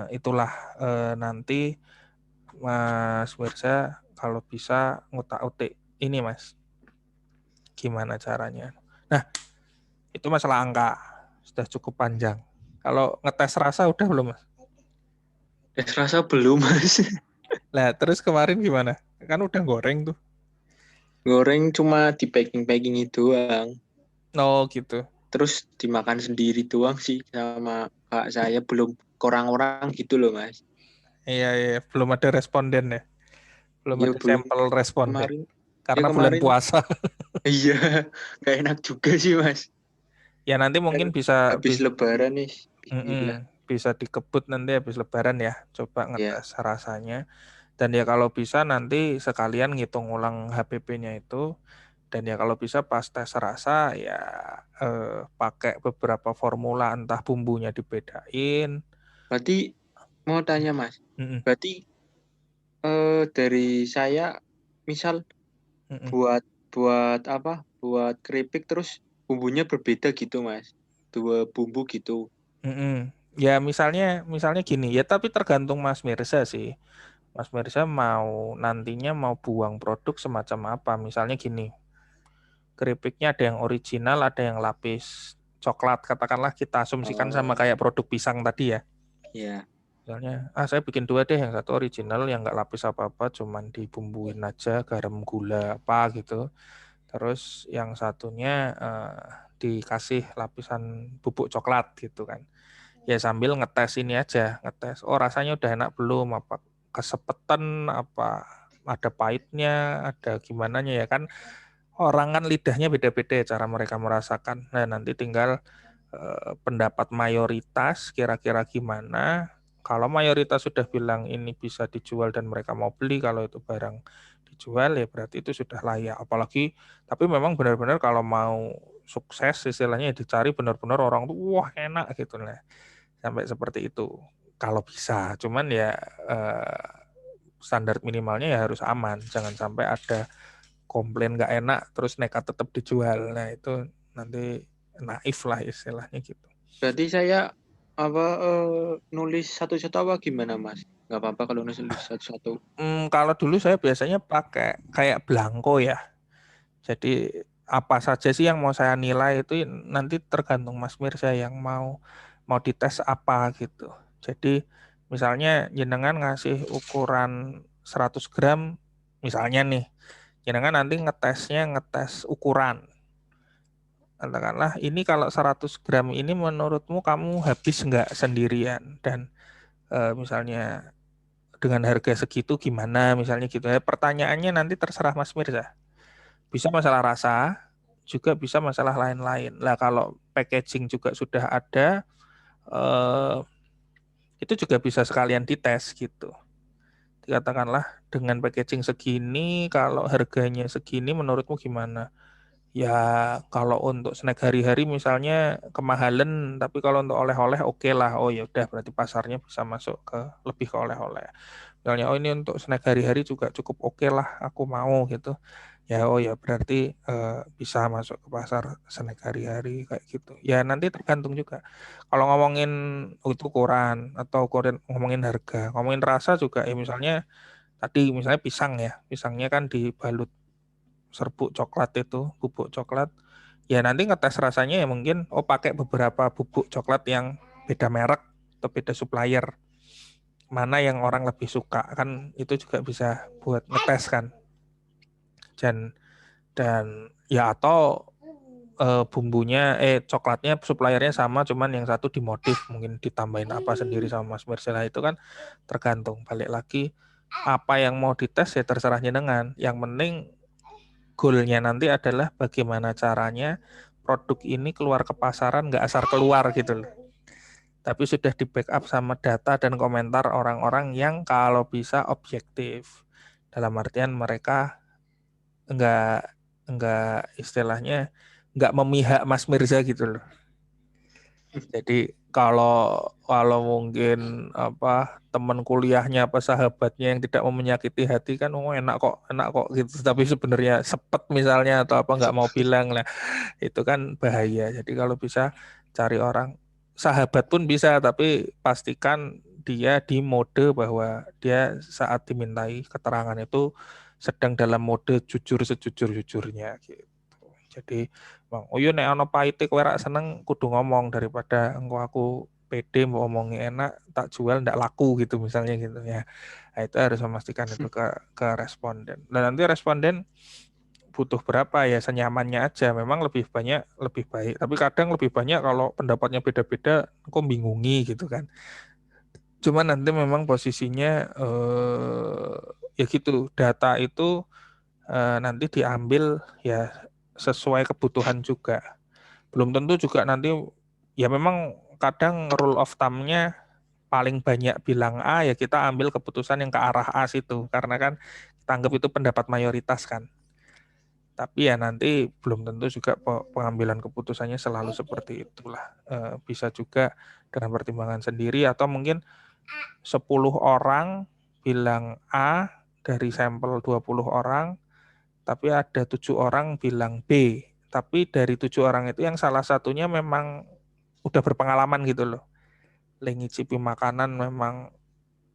itulah nanti Mas Mirza kalau bisa ngutak-utik ini Mas. Gimana caranya. Nah, itu masalah angka. Sudah cukup panjang. Kalau ngetes rasa udah belum Mas? Rasa belum, Mas. Lah, terus kemarin gimana? Kan udah goreng tuh. Goreng cuma di packing-packing itu doang. Oh gitu. Terus dimakan sendiri doang sih sama kak saya, belum ke orang-orang gitu loh, Mas. Iya, iya, belum ada responden ya. Belum Iya ada belum. sampel responden. Kemarin Karena bulan kemarin puasa. iya, nggak enak juga sih, Mas. Ya nanti Kan mungkin bisa habis lebaran nih. Bismillah. bisa dikebut nanti habis lebaran ya. Coba Ya, ngetes rasanya. Dan ya kalau bisa nanti sekalian ngitung ulang HPP-nya itu. Dan ya kalau bisa pas tes rasa ya pakai beberapa formula, entah bumbunya dibedain. berarti mau tanya Mas, Mm-mm, berarti dari saya misal mm-mm, buat buat apa? Buat keripik terus bumbunya berbeda gitu Mas. Dua bumbu gitu. mm-mm. Ya misalnya gini ya, tapi tergantung Mas Mirza sih. Mas Mirza nantinya mau buang produk semacam apa? Misalnya gini, keripiknya ada yang original, ada yang lapis coklat. Katakanlah kita asumsikan sama Oh, kayak produk pisang tadi ya. iya. Misalnya, saya bikin dua deh, yang satu original, yang nggak lapis apa-apa, cuman dibumbuin aja, garam, gula, apa gitu. Terus yang satunya dikasih lapisan bubuk coklat gitu kan. Ya sambil ngetes ini aja, ngetes. Oh rasanya udah enak belum? Apa kesepetan? Apa ada pahitnya? Ada gimana ya kan? Orang kan lidahnya beda-beda ya cara mereka merasakan. Nah nanti tinggal pendapat mayoritas kira-kira gimana. Kalau mayoritas sudah bilang ini bisa dijual dan mereka mau beli, kalau itu barang dijual ya berarti itu sudah layak. Apalagi, tapi memang benar-benar kalau mau sukses istilahnya dicari benar-benar orang tuh wah enak gitu lah. Sampai seperti itu. Kalau bisa, cuman ya standar minimalnya ya harus aman. Jangan sampai ada komplain nggak enak terus nekat tetap dijual. Nah itu nanti naif lah istilahnya gitu. Berarti saya apa nulis satu-satu apa gimana Mas? Nggak apa-apa kalau nulis satu-satu. Kalau dulu saya biasanya pakai kayak belangko ya. Jadi apa saja sih yang mau saya nilai itu nanti tergantung Mas Mirza yang mau dites apa gitu. Jadi misalnya jenengan ngasih ukuran 100 gram misalnya nih, jenengan nanti ngetes ukuran. Katakanlah ini kalau 100 gram ini menurutmu kamu habis nggak sendirian dan misalnya dengan harga segitu gimana misalnya gitu ya. Pertanyaannya nanti terserah Mas Mirza. Bisa masalah rasa, juga bisa masalah lain-lain. Lah kalau packaging juga sudah ada, eh, itu juga bisa sekalian dites gitu. Dikatakanlah dengan packaging segini, kalau harganya segini menurutmu gimana? Ya kalau untuk snack hari-hari misalnya kemahalan, tapi kalau untuk oleh-oleh oke lah. Oh ya udah berarti pasarnya bisa masuk ke lebih ke oleh-oleh. Misalnya oh ini untuk snack hari-hari juga cukup oke lah, aku mau gitu. Ya oh ya berarti bisa masuk ke pasar snack hari-hari kayak gitu. Ya nanti tergantung juga. Kalau ngomongin ukuran atau ngomongin harga, ngomongin rasa juga ya misalnya tadi misalnya pisang ya, pisangnya kan dibalut serbuk coklat itu, bubuk coklat. Ya nanti ngetes rasanya ya mungkin oh pakai beberapa bubuk coklat yang beda merek atau beda supplier. Mana yang orang lebih suka kan itu juga bisa buat ngetes kan. Dan dan ya atau bumbunya coklatnya suppliernya sama cuman yang satu dimodif mungkin ditambahin apa sendiri sama Mas Marcella itu kan tergantung balik lagi apa yang mau dites ya terserah jenengan. Yang penting goalnya nanti adalah bagaimana caranya produk ini keluar ke pasaran nggak asal keluar gitu loh. Tapi sudah di backup sama data dan komentar orang-orang yang kalau bisa objektif. Dalam artian mereka nggak istilahnya nggak memihak Mas Mirza gitu loh. Jadi kalau kalau mungkin apa teman kuliahnya apa sahabatnya yang tidak mau menyakiti hati kan oh enak kok gitu tapi sebenarnya sepet misalnya atau apa nggak mau bilang lah itu kan bahaya. Jadi kalau bisa cari orang sahabat pun bisa tapi pastikan dia di mode bahwa dia saat dimintai keterangan itu sedang dalam mode jujur sejujur-jujurnya gitu. Jadi bang, oh iya nek ana paite kowe rak seneng kudu ngomong daripada engko aku pede mau omongi enak tak jual ndak laku gitu misalnya gitu ya. Nah, itu harus memastikan itu ke responden. Dan nanti responden butuh berapa ya senyamannya aja. Memang lebih baik. Tapi kadang lebih banyak kalau pendapatnya beda-beda, kok bingungi gitu kan. Cuma nanti memang posisinya ya gitu. Data itu nanti diambil ya sesuai kebutuhan juga. Belum tentu juga nanti ya memang kadang rule of thumb-nya paling banyak bilang A ya kita ambil keputusan yang ke arah A situ karena kan kita anggap itu pendapat mayoritas kan. Tapi ya nanti belum tentu juga pengambilan keputusannya selalu seperti itulah. Bisa juga dengan pertimbangan sendiri atau mungkin 10 orang bilang A dari sampel 20 orang, tapi ada 7 orang bilang B. Tapi dari 7 orang itu yang salah satunya memang udah berpengalaman gitu loh. Ngicipi makanan memang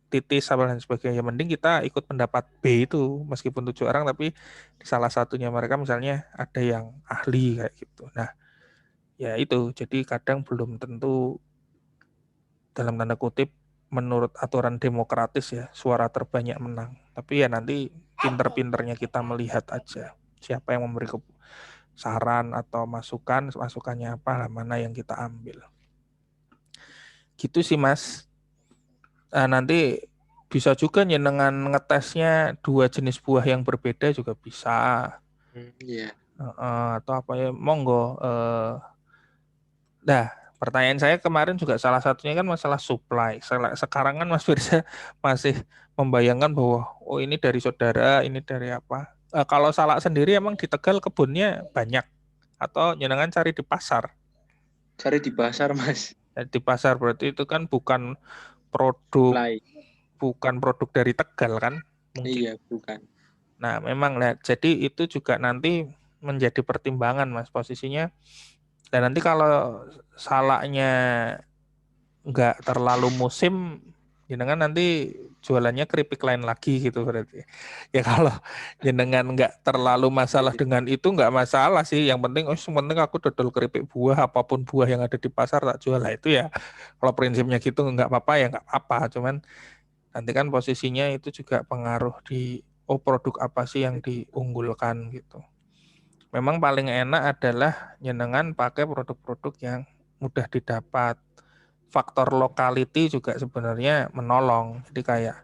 titis apa dan sebagainya. Mending kita ikut pendapat B itu meskipun 7 orang tapi salah satunya mereka misalnya ada yang ahli kayak gitu. Nah, ya itu. Jadi kadang belum tentu dalam tanda kutip menurut aturan demokratis ya suara terbanyak menang. Tapi ya nanti pinter-pinternya kita melihat aja siapa yang memberi saran atau masukannya apa, mana yang kita ambil. Gitu sih Mas. Nanti bisa juga nyenengan ngetesnya 2 jenis buah yang berbeda juga bisa. Iya. Atau apa ya, monggo. Nah, pertanyaan saya kemarin juga salah satunya kan masalah supply. Sekarang kan Mas Firza masih membayangkan bahwa oh ini dari saudara, ini dari apa. Kalau salak sendiri emang di Tegal kebunnya banyak atau nyenengan cari di pasar? Cari di pasar, Mas. Di pasar berarti itu kan produk Supply. bukan produk dari Tegal kan mungkin. Iya, bukan. Nah, memang lah. Jadi itu juga nanti menjadi pertimbangan Mas posisinya. Dan nanti kalau salaknya nggak terlalu musim, jenengan nanti jualannya keripik lain lagi gitu berarti. Ya kalau jenengan nggak terlalu masalah dengan itu nggak masalah sih. Yang penting, penting aku dodol keripik buah, apapun buah yang ada di pasar tak jual lah itu ya. Kalau prinsipnya gitu nggak apa-apa ya nggak apa. Cuman nanti kan posisinya itu juga pengaruh di produk apa sih yang diunggulkan gitu. Memang paling enak adalah jenengan pakai produk-produk yang mudah didapat. Faktor locality juga sebenarnya menolong. Jadi kayak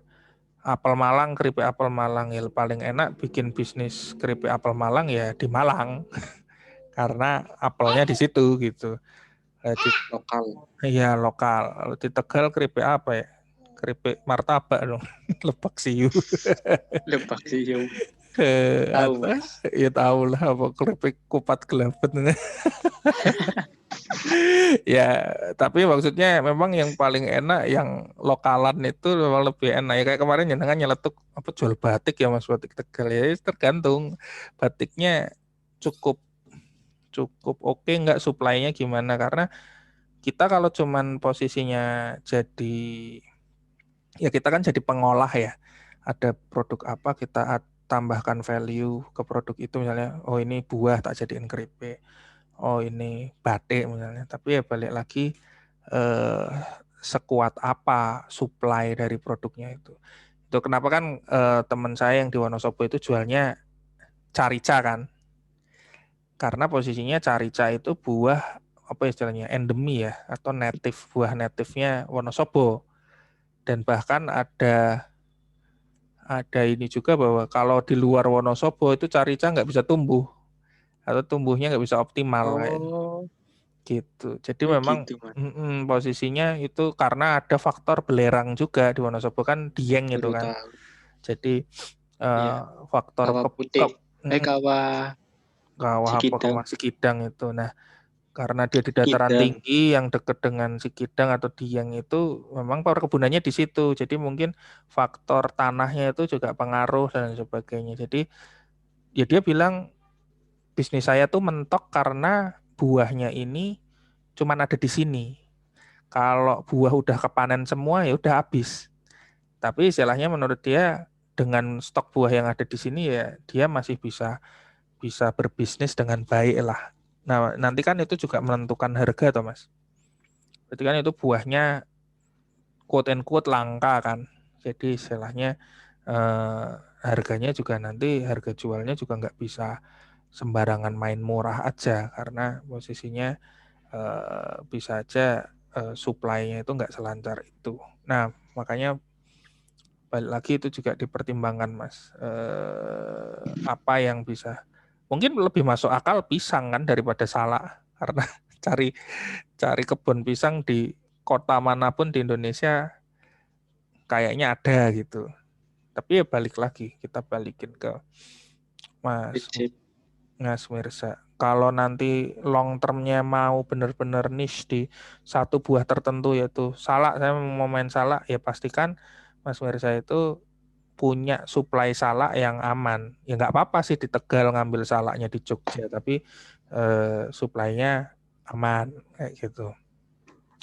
apel Malang, keripik apel Malang ya paling enak bikin bisnis keripik apel Malang ya di Malang karena apelnya di situ gitu. Lokal. Iya lokal. Kalau di Tegal keripik apa ya? Keripik martabak dong. Lebak siu. Lebak sih, tahu, Atau Mas. ya tahu lah apa keripik kupat gelabet. Ya, tapi maksudnya memang yang paling enak yang lokalan itu memang lebih enak. Ya kayak kemarin jenengan nyeletuk apa jual batik ya Mas, batik Tegal ya tergantung batiknya cukup cukup oke nggak, supply-nya gimana, karena kita kalau cuman posisinya jadi ya kita kan jadi pengolah ya. Ada produk apa kita tambahkan value ke produk itu, misalnya oh ini buah tak jadiin keripik, oh ini batik misalnya. Tapi ya balik lagi eh, sekuat apa supply dari produknya itu. Itu kenapa kan teman saya yang di Wonosobo itu jualnya carica kan. Karena posisinya carica itu buah apa istilahnya endemi ya atau native, buah native-nya Wonosobo. Dan bahkan ada ini juga bahwa kalau di luar Wonosobo itu carica nggak bisa tumbuh atau tumbuhnya nggak bisa optimal kayak Oh, gitu. Jadi memang gitu, Mas. posisinya itu karena ada faktor belerang juga di Wonosobo kan Dieng itu Baru kan. tahu. Jadi Iya, faktor kawah putih. Kawah kawah apa Cikidang. kawah Sikidang itu. Nah, karena dia di dataran Kidang. tinggi yang dekat dengan Sikidang atau Dieng itu memang perkebunannya di situ. Jadi mungkin faktor tanahnya itu juga pengaruh dan sebagainya. Jadi ya dia bilang bisnis saya tuh mentok karena buahnya ini cuman ada di sini. Kalau buah udah kepanen semua ya udah habis. Tapi istilahnya menurut dia dengan stok buah yang ada di sini ya dia masih bisa bisa berbisnis dengan baik lah. Nah, nanti kan itu juga menentukan harga toh, Mas. Berarti kan itu buahnya quote and quote langka kan. Jadi istilahnya eh, harganya juga nanti harga jualnya juga nggak bisa sembarangan main murah aja karena posisinya bisa aja supply-nya itu nggak selancar itu. Nah, makanya balik lagi itu juga dipertimbangkan Mas. Apa yang bisa mungkin lebih masuk akal pisang kan daripada salak karena cari cari kebun pisang di kota manapun di Indonesia kayaknya ada gitu. Tapi ya balik lagi kita balikin ke Mas Sip. Mas Mirza. kalau nanti long termnya mau benar-benar niche di satu buah tertentu yaitu salak, saya mau main salak, ya pastikan Mas Mirza itu punya supply salak yang aman. Ya nggak apa-apa sih di Tegal ngambil salaknya di Jogja, tapi supply-nya aman kayak gitu.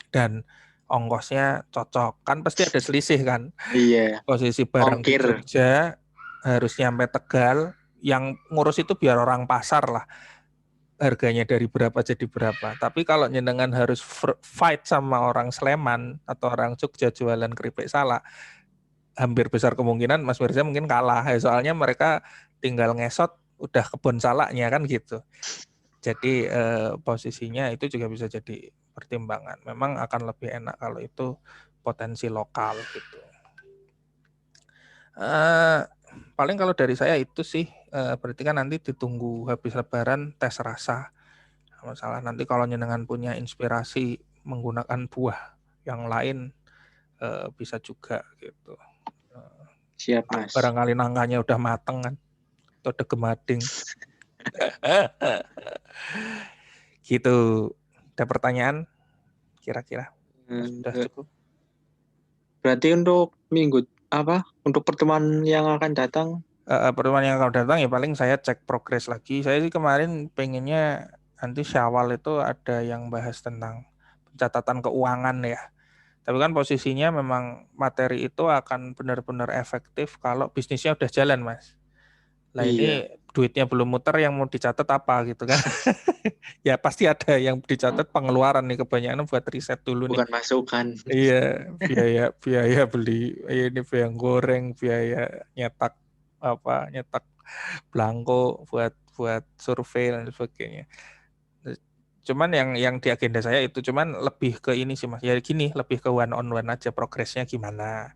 Dan ongkosnya cocok. Kan pasti ada selisih kan. Iya. Posisi barang di Ongkir. Jogja harus nyampe Tegal, yang ngurus itu biar orang pasar lah. Harganya dari berapa jadi berapa. Tapi kalau nyenengan harus fight sama orang Sleman atau orang Jogja jualan keripik salak, hampir besar kemungkinan Mas Mirza mungkin kalah. Soalnya mereka tinggal ngesot udah kebun salaknya kan gitu. Jadi posisinya itu juga bisa jadi pertimbangan. Memang akan lebih enak kalau itu potensi lokal gitu. Paling kalau dari saya itu sih, berarti kan nanti ditunggu habis Lebaran tes rasa. Masalah nanti kalau nyenengan punya inspirasi menggunakan buah yang lain, bisa juga gitu. Siap, Mas. Barangkali nangkanya udah mateng kan, atau udah gemading. Gitu. Ada pertanyaan kira-kira? Sudah cukup. Berarti untuk untuk pertemuan yang akan datang, pertemuan yang akan datang ya paling saya cek progres lagi. Saya sih kemarin pengennya nanti Syawal itu ada yang bahas tentang pencatatan keuangan ya. Tapi kan posisinya memang materi itu akan benar-benar efektif kalau bisnisnya udah jalan, Mas. Lah ini duitnya belum muter, yang mau dicatat apa gitu kan. Ya pasti ada yang dicatat pengeluaran nih, kebanyakan buat riset dulu nih. bukan masukan. Iya, biaya beli ini, biaya goreng, biaya nyetak belangko buat survei dan sebagainya. Cuman yang di agenda saya itu cuman lebih ke ini sih Mas. Ya gini, lebih ke one on one aja, progresnya gimana.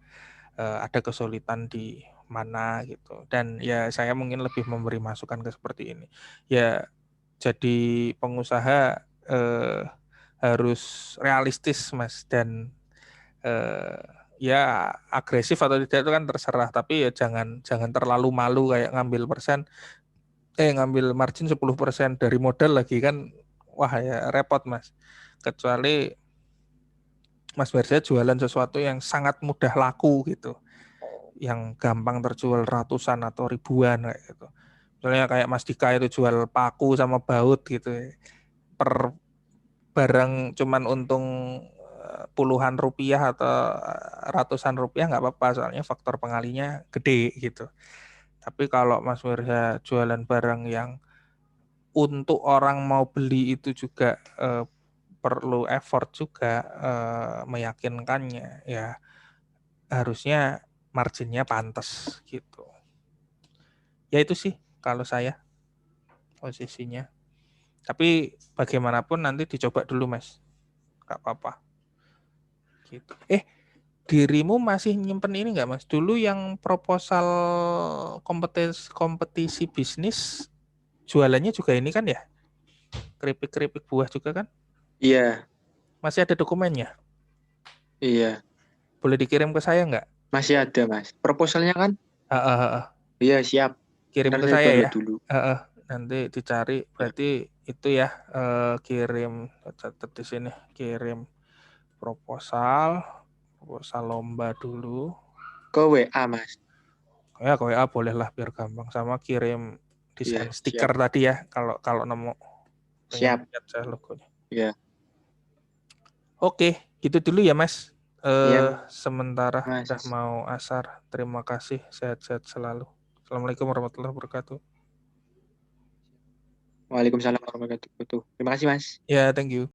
Ada kesulitan di mana gitu. Dan ya saya mungkin lebih memberi masukan ke seperti ini. Ya jadi pengusaha harus realistis Mas, dan ya agresif atau tidak itu kan terserah, tapi ya jangan terlalu malu kayak ngambil margin 10% dari modal lagi kan, wah ya repot Mas. Kecuali Mas Mirza jualan sesuatu yang sangat mudah laku gitu, yang gampang terjual ratusan atau ribuan kayak gitu. Misalnya kayak Mas Dika itu jual paku sama baut gitu, per barang cuman untung puluhan rupiah atau ratusan rupiah nggak apa-apa, soalnya faktor pengalinya gede gitu. Tapi kalau Mas Mirza jualan barang yang untuk orang mau beli itu juga perlu effort juga meyakinkannya, ya harusnya marginnya pantas gitu. Ya itu sih kalau saya posisinya. Tapi bagaimanapun nanti dicoba dulu Mas, nggak apa-apa. Gitu. Dirimu masih nyimpen ini nggak Mas? Dulu yang proposal kompetisi bisnis jualannya juga ini kan ya? Keripik-keripik buah juga kan? Iya. Masih ada dokumennya? Iya. Boleh dikirim ke saya nggak? Masih ada, Mas. Proposalnya kan? Iya, siap. Kirim Ntar ke saya saya ya. download dulu. Nanti dicari. Berarti itu ya, kirim, catat di sini. Kirim proposal lomba dulu. Ke WA, Mas. Ya ke WA boleh lah biar gampang. Sama kirim desain stiker siap. tadi ya, kalau nemu. Pengen Siap. lihat saya logonya. Iya. Oke, gitu dulu ya Mas. Iya, Sementara Mas. udah mau asar. Terima kasih, sehat-sehat selalu. Assalamualaikum warahmatullahi wabarakatuh. Waalaikumsalam warahmatullahi wabarakatuh. Terima kasih, Mas. Ya, thank you.